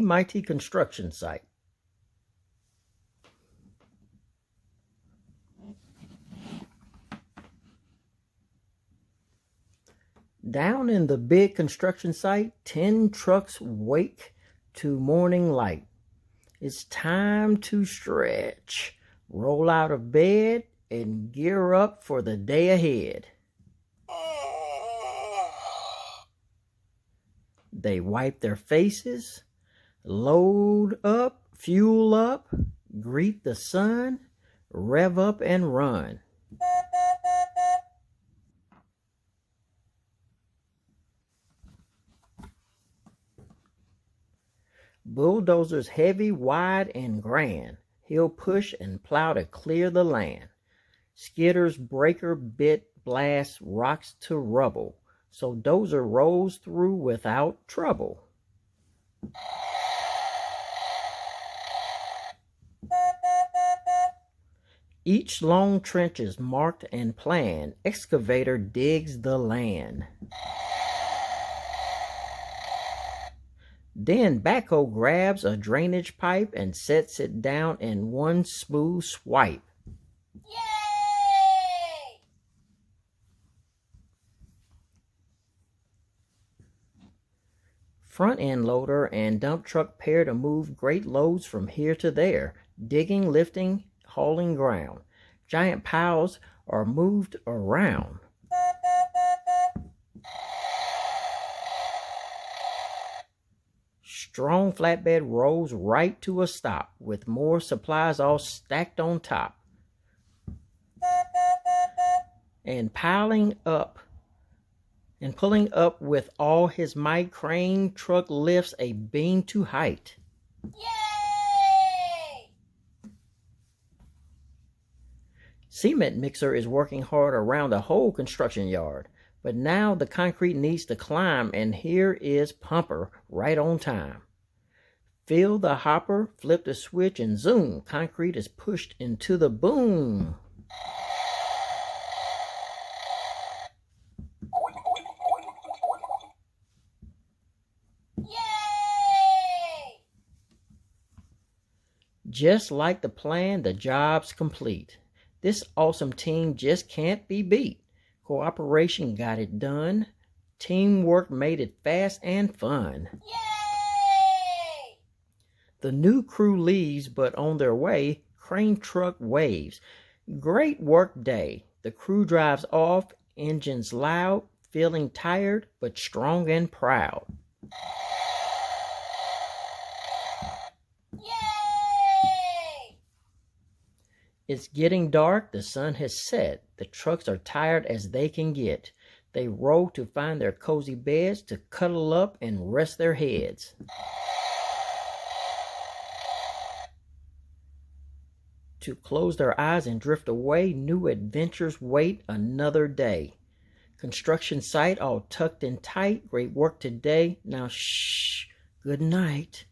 mighty construction site. Down in the big construction site, 10 trucks wake to morning light. It's time to stretch, roll out of bed, and gear up for the day ahead. They wipe their faces, load up, fuel up, greet the sun, rev up and run. Bulldozer's heavy, wide, and grand. He'll push and plow to clear the land. Skidder's breaker bit blast rocks to rubble, so Dozer rolls through without trouble. Each long trench is marked and planned. Excavator digs the land. Then backhoe grabs a drainage pipe and sets it down in one smooth swipe. Yay! Front end loader and dump truck pair to move great loads from here to there, digging, lifting, hauling ground. Giant piles are moved around. Strong flatbed rolls right to a stop, with more supplies all stacked on top. And pulling up with all his might, crane truck lifts a beam to height. Yay! Cement mixer is working hard around the whole construction yard. But now the concrete needs to climb, and here is Pumper right on time. Fill the hopper, flip the switch, and zoom, concrete is pushed into the boom. Yay! Just like the plan, the job's complete. This awesome team just can't be beat. Cooperation got it done. Teamwork made it fast and fun. Yay! The new crew leaves, but on their way, crane truck waves. Great work day. The crew drives off, engines loud, feeling tired, but strong and proud. Yay! It's getting dark, the sun has set. The trucks are tired as they can get. They roll to find their cozy beds to cuddle up and rest their heads. To close their eyes and drift away, new adventures wait another day. Construction site all tucked in tight, great work today. Now shh, good night.